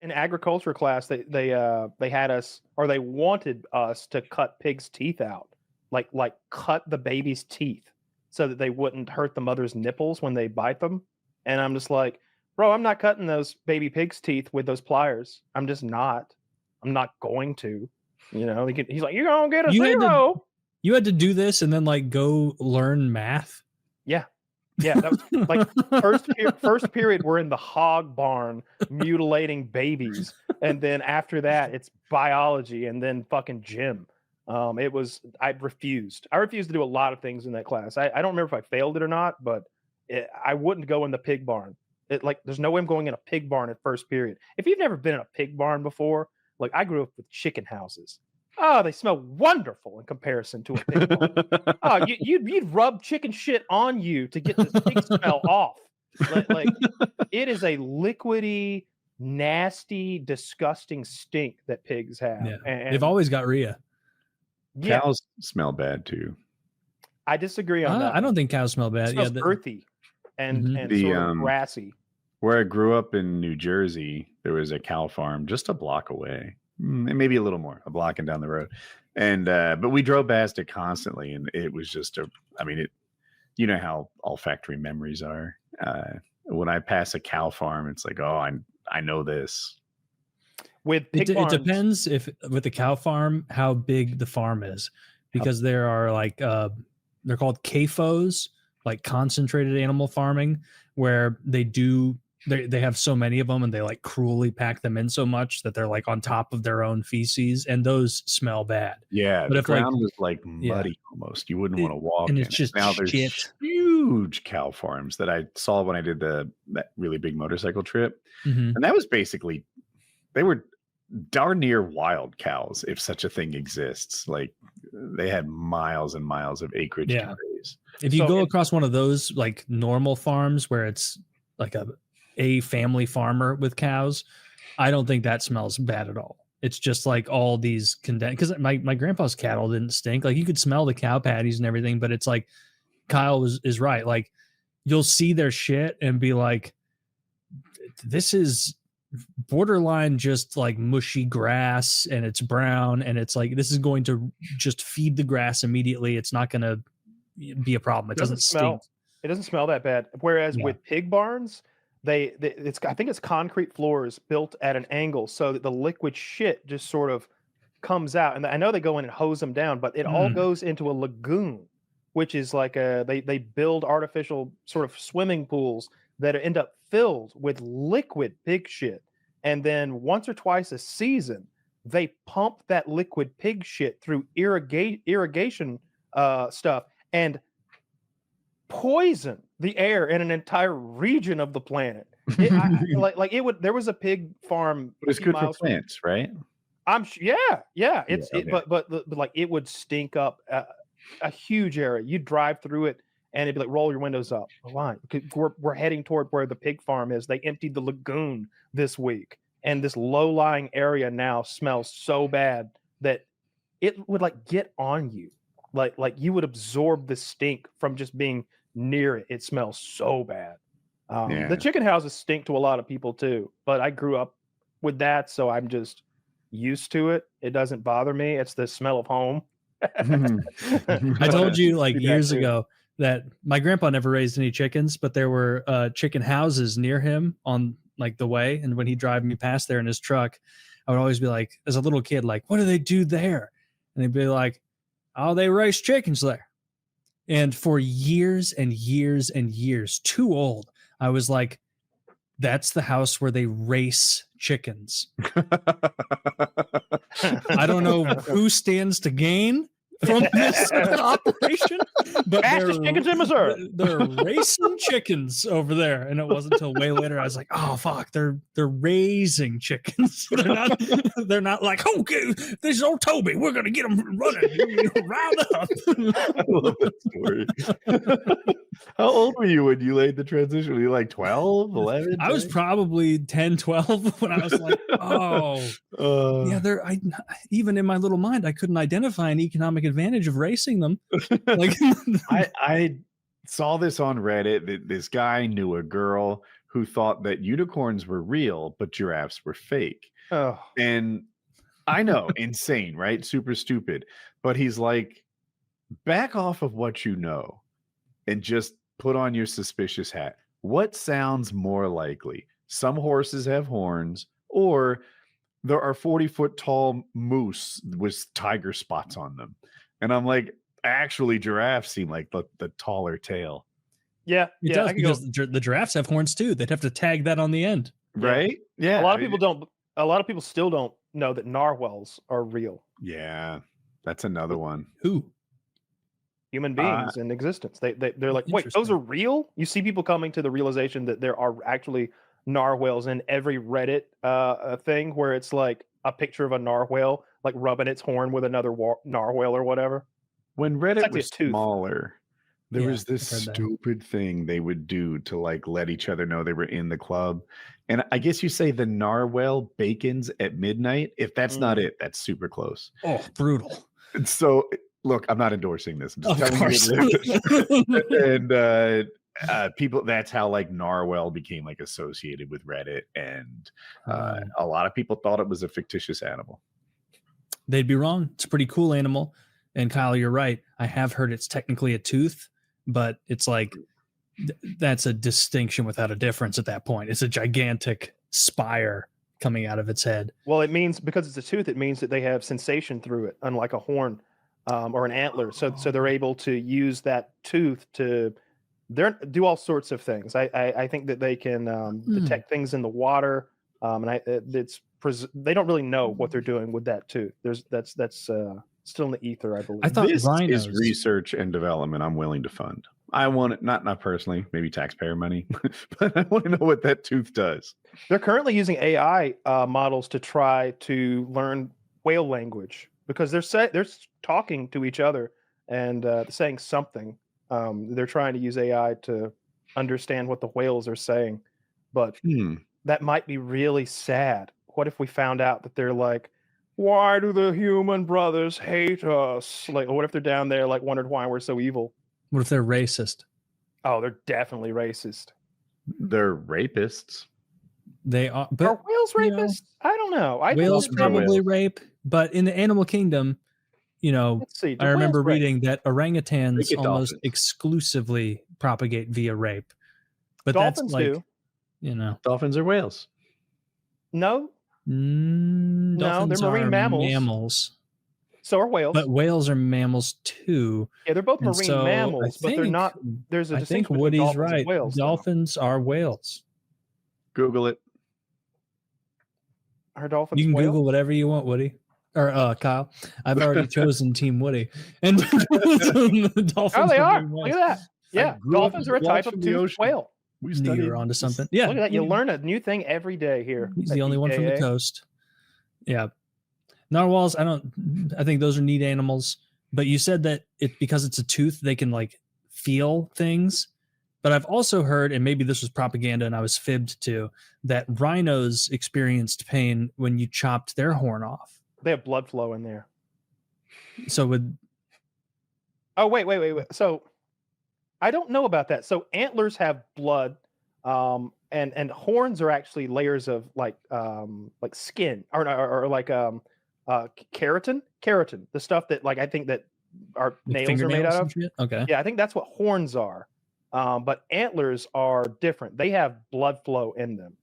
in agriculture class, they had us, or they wanted us to cut pigs' teeth out, like cut the baby's teeth so that they wouldn't hurt the mother's nipples when they bite them. And I'm just like, bro, I'm not cutting those baby pig's teeth with those pliers. I'm just not. I'm not going to. You know, he's like, you're gonna get a zero. You had to do this and then like go learn math. Yeah. Yeah, that was like first period. We're in the hog barn mutilating babies, and then after that, it's biology, and then fucking gym. I refused to do a lot of things in that class. I don't remember if I failed it or not, but I wouldn't go in the pig barn. There's no way I'm going in a pig barn at first period. If you've never been in a pig barn before, like I grew up with chicken houses. Oh, they smell wonderful in comparison to a pig barn. Oh, you'd rub chicken shit on you to get the pig smell off. Like it is a liquidy, nasty, disgusting stink that pigs have. Yeah. And they've always got rhea. Yeah. Cows smell bad too. I disagree on that. I don't think cows smell bad. It smells earthy and sort of grassy. Where I grew up in New Jersey, there was a cow farm just a block away. Maybe a little more, a block and down the road. And but we drove past it constantly, and it was just you know how olfactory memories are. When I pass a cow farm, it's like, oh, I know this. With pig farms, it depends with the cow farm how big the farm is, because there are like they're called CAFOs, like concentrated animal farming, where they have so many of them and they like cruelly pack them in so much that they're like on top of their own feces, and those smell bad. Yeah, but the ground was like muddy almost. You wouldn't want to walk. And it's just now shit. There's huge cow farms that I saw when I did that really big motorcycle trip, and that was basically they were darn near wild cows, if such a thing exists. Like they had miles and miles of acreage to graze. If you go across one of those like normal farms where it's like a family farmer with cows, I don't think that smells bad at all. It's just like all these condensed, because my grandpa's cattle didn't stink. Like you could smell the cow patties and everything, but it's like Kyle is right. Like you'll see their shit and be like, this is borderline just like mushy grass, and it's brown, and it's like this is going to just feed the grass immediately. It's not going to be a problem. It doesn't smell. It doesn't smell that bad. Whereas with pig barns, I think it's concrete floors built at an angle so that the liquid shit just sort of comes out. And I know they go in and hose them down, but it all goes into a lagoon, which is like they build artificial sort of swimming pools that end up filled with liquid pig shit. And then once or twice a season, they pump that liquid pig shit through irrigation stuff and poison the air in an entire region of the planet. There was a pig farm. But it's good for plants, right? But like it would stink up a huge area. You drive through it and it'd be like, roll your windows up. Why? Because we're heading toward where the pig farm is. They emptied the lagoon this week, and this low-lying area now smells so bad that it would like get on you. Like you would absorb the stink from just being near it. It smells so bad. The chicken houses stink to a lot of people too, but I grew up with that, so I'm just used to it. It doesn't bother me. It's the smell of home. I told you like years ago that my grandpa never raised any chickens, but there were chicken houses near him on like the way. And when he'd drive me past there in his truck, I would always be like, as a little kid, like, what do they do there? And he'd be like, oh, they raise chickens there. And for years and years and years, too old, I was like, that's the house where they race chickens. I don't know who stands to gain from this operation, but chickens in Missouri. They're racing chickens over there. And it wasn't until way later I was like, oh fuck, they're raising chickens. They're not like, okay, this is old Toby, we're gonna get them running. Round up. I love that story. How old were you when you laid the transition? Were you like 12, 11? I was probably 10, 12 when I was like, even in my little mind, I couldn't identify an economic advantage of racing them. Like I saw this on Reddit. This guy knew a girl who thought that unicorns were real, but giraffes were fake. Oh, And I know, insane, right? Super stupid. But he's like, back off of what you know and just put on your suspicious hat. What sounds more likely? Some horses have horns, or there are 40-foot tall moose with tiger spots on them. And I'm like, actually, giraffes seem like the taller tail. yeah, It does, because the giraffes have horns too. They'd have to tag that on the end. Right? Yeah. A lot of people don't. A lot of people still don't know that narwhals are real Yeah. That's another one. Who? human beings in existence. They're like, wait, those are real? You see people coming to the realization that there are actually narwhals in every Reddit thing where it's like a picture of a narwhal like rubbing its horn with another narwhal or whatever. When Reddit like was this tooth. smaller, there Yeah, was this I've heard that. stupid thing they would do to like let each other know they were in the club. And I guess you say the narwhal bacons at midnight. If that's not it, that's super close. Oh, brutal. And so, look, I'm not endorsing this. I'm just Of telling course. you. And people, that's how like narwhal became like associated with Reddit. And a lot of people thought it was a fictitious animal. They'd be wrong. It's a pretty cool animal. And Kyle, you're right. I have heard it's technically a tooth, but it's like that's a distinction without a difference at that point. It's a gigantic spire coming out of its head. Well, it means because it's a tooth, it means that they have sensation through it, unlike a horn or an antler. So they're able to use that tooth to do all sorts of things. I think that they can detect things in the water, and they don't really know what they're doing with that tooth. That's still in the ether, I believe. I thought This rhinos. is research and development I'm willing to fund. I want it, not personally, maybe taxpayer money, but I want to know what that tooth does. They're currently using AI models to try to learn whale language because they're talking to each other and saying something. They're trying to use AI to understand what the whales are saying, but that might be really sad. What if we found out that they're like, why do the human brothers hate us? Like, what if they're down there like wondered why we're so evil? What if they're racist? Oh, they're definitely racist. They're rapists. They are. Are But whales you know, rapists? I don't know. I think whales they're probably- probably rape. But in the animal kingdom, Let's see. do I remember whales rape? reading that orangutans They get almost dolphins. exclusively propagate via rape. But Dolphins that's like, do. Dolphins are whales. No, dolphins they're marine are mammals. So are whales. But whales are mammals too. Yeah, they're both And marine so mammals, I but they're think- not. There's a I think distinction between Woody's dolphins and right. whales. though. Dolphins are whales. Google it. Are dolphins You can whales? Google whatever you want, Woody. Or Kyle. I've already chosen Team Woody. And the dolphins Oh, they are. doing Look well. at that. Yeah, grew up dolphins are a type watching of the toothed ocean. whale. We Knew you were onto something. Yeah. Look at that. You Woody. learn a new thing every day here. He's at the only one from the PKA. coast. Yeah. Narwhals, I think those are neat animals. But you said that because it's a tooth, they can like feel things. But I've also heard, and maybe this was propaganda and I was fibbed to, that rhinos experienced pain when you chopped their horn off. They have blood flow in there. So would Oh, wait. So I don't know about that. So antlers have blood, and horns are actually layers of like skin or like keratin, the stuff that like I think that our nails are made out of. Shit? Okay. Yeah, I think that's what horns are. But antlers are different. They have blood flow in them.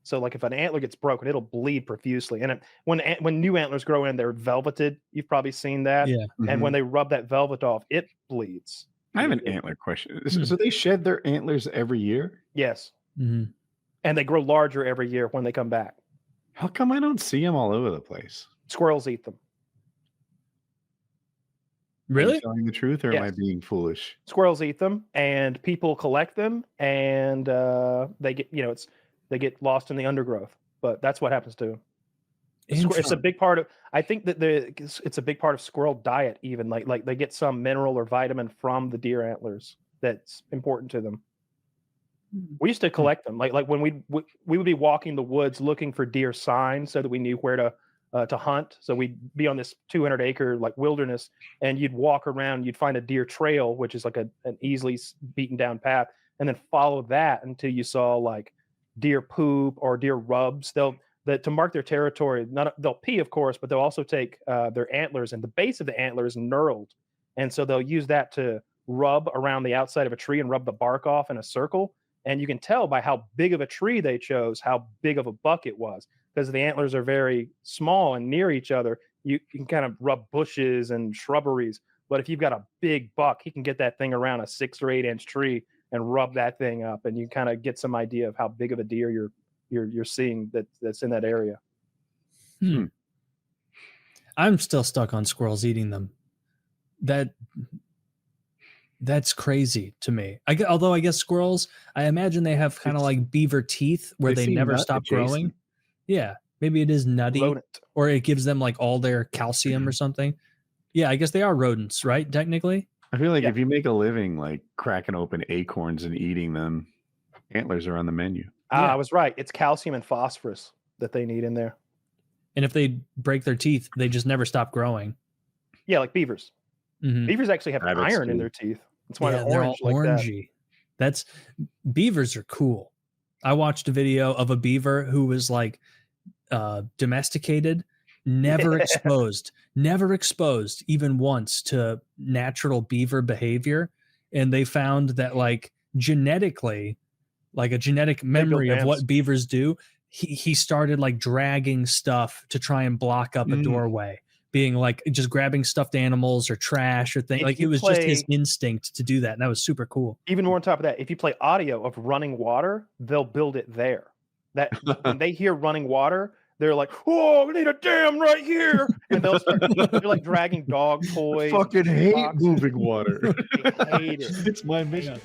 So like if an antler gets broken, it'll bleed profusely. And when new antlers grow in, they're velveted. You've probably seen that. Yeah. And when they rub that velvet off, it bleeds. I have an antler question. So they shed their antlers every year? Yes. Mhm. And they grow larger every year when they come back. How come I don't see them all over the place? Squirrels eat them. Are you Really? telling the truth, or am I Yes. being foolish? Squirrels eat them, and people collect them, and they get they get lost in the undergrowth. But that's what happens to them. It's a big part of. I think that it's a big part of squirrel diet. Even like they get some mineral or vitamin from the deer antlers that's important to them. We used to collect them, like when we would be walking the woods looking for deer signs so that we knew where to hunt. So we'd be on this 200-acre like wilderness, and you'd walk around, you'd find a deer trail, which is like an easily beaten down path, and then follow that until you saw like deer poop or deer rubs. To mark their territory. They'll pee, of course, but they'll also take their antlers, and the base of the antler is knurled, and so they'll use that to rub around the outside of a tree and rub the bark off in a circle. And you can tell by how big of a tree they chose how big of a buck it was, because the antlers are very small and near each other. You can kind of rub bushes and shrubberies, but if you've got a big buck, he can get that thing around a 6 or 8 inch tree and rub that thing up, and you kind of get some idea of how big of a deer you're seeing that's in that area. I'm still stuck on squirrels eating them. That's crazy to me. Although I guess squirrels, I imagine they have kind of like beaver teeth where they never stop growing. Yeah, maybe it is nutty, rodent. Or it gives them like all their calcium or something. Yeah, I guess they are rodents, right? Technically. I feel like if you make a living like cracking open acorns and eating them, antlers are on the menu. I was right. It's calcium and phosphorus that they need in there. And if they break their teeth, they just never stop growing. Yeah, like beavers. Mm-hmm. Beavers actually have iron in their teeth. That's why they're orange, all orangey. That. Beavers are cool. I watched a video of a beaver who was like domesticated, never exposed even once to natural beaver behavior. And they found that like genetically, like a genetic memory of what beavers do, he started like dragging stuff to try and block up a doorway, being like just grabbing stuffed animals or trash or things. Like it was just his instinct to do that. And that was super cool. Even more on top of that, if you play audio of running water, they'll build it there. That when they hear running water, they're like, "Oh, we need a dam right here," and they're like dragging dog toys. I fucking hate moving water. I hate it. It's my mission.